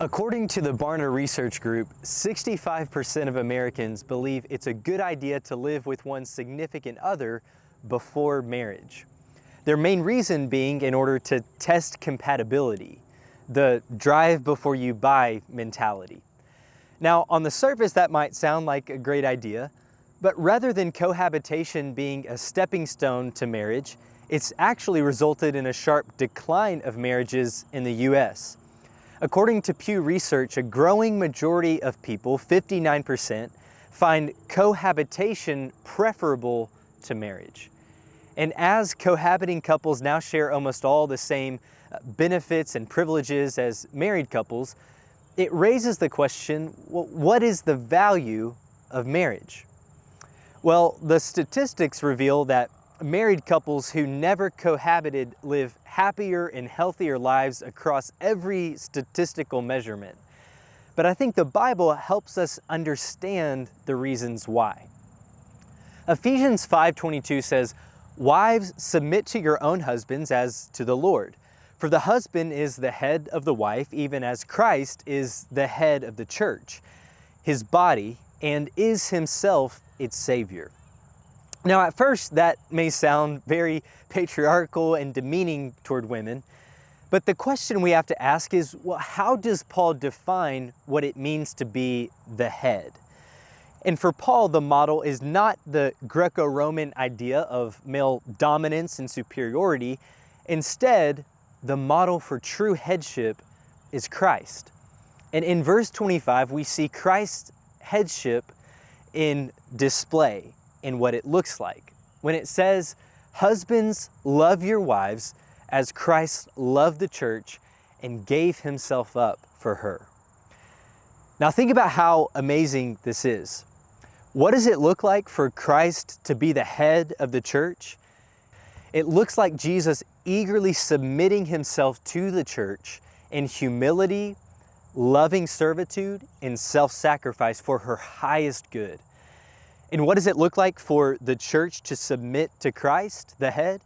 According to the Barna Research Group, 65% of Americans believe it's a good idea to live with one's significant other before marriage. Their main reason being in order to test compatibility, the drive before you buy mentality. Now, on the surface, that might sound like a great idea, but rather than cohabitation being a stepping stone to marriage, it's actually resulted in a sharp decline of marriages in the U.S. According to Pew Research, a growing majority of people, 59%, find cohabitation preferable to marriage. And as cohabiting couples now share almost all the same benefits and privileges as married couples, it raises the question, well, what is the value of marriage? Well, the statistics reveal that married couples who never cohabited live happier and healthier lives across every statistical measurement. But I think the Bible helps us understand the reasons why. Ephesians 5:22 says, "Wives, submit to your own husbands as to the Lord. For the husband is the head of the wife, even as Christ is the head of the church, his body, and is himself its Savior." Now, at first, that may sound very patriarchal and demeaning toward women, but the question we have to ask is, well, how does Paul define what it means to be the head? And for Paul, the model is not the Greco-Roman idea of male dominance and superiority. Instead, the model for true headship is Christ. And in verse 25, we see Christ's headship in display in what it looks like. When it says, "Husbands, love your wives as Christ loved the church and gave himself up for her." Now think about how amazing this is. What does it look like for Christ to be the head of the church? It looks like Jesus eagerly submitting himself to the church in humility, loving servitude, and self-sacrifice for her highest good. And what does it look like for the church to submit to Christ, the head?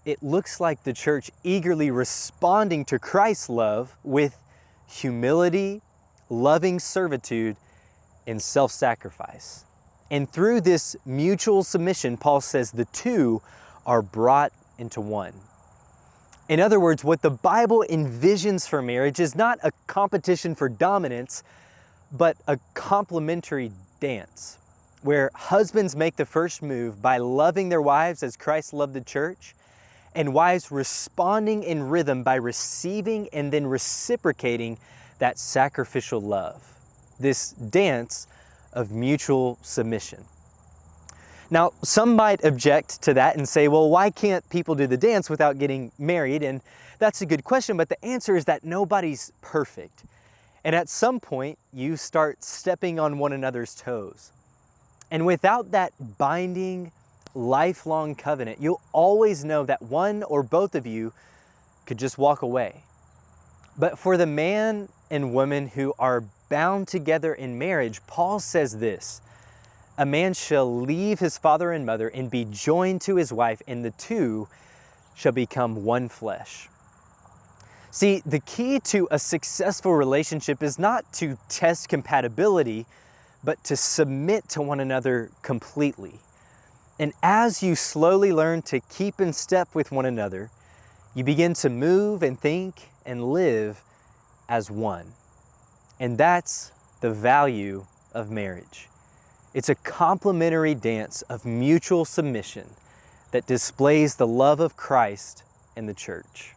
It looks like the church eagerly responding to Christ's love with humility, loving servitude, and self-sacrifice. And through this mutual submission, Paul says the two are brought into one. In other words, what the Bible envisions for marriage is not a competition for dominance, but a complementary dance, where husbands make the first move by loving their wives as Christ loved the church, and wives responding in rhythm by receiving and then reciprocating that sacrificial love. This dance of mutual submission. Now, some might object to that and say, well, why can't people do the dance without getting married? And that's a good question, but the answer is that nobody's perfect. And at some point, you start stepping on one another's toes. And without that binding, lifelong covenant, you'll always know that one or both of you could just walk away. But for the man and woman who are bound together in marriage, Paul says this: "A man shall leave his father and mother and be joined to his wife, and the two shall become one flesh." See, the key to a successful relationship is not to test compatibility, but to submit to one another completely. And as you slowly learn to keep in step with one another, you begin to move and think and live as one. And that's the value of marriage. It's a complementary dance of mutual submission that displays the love of Christ and the church.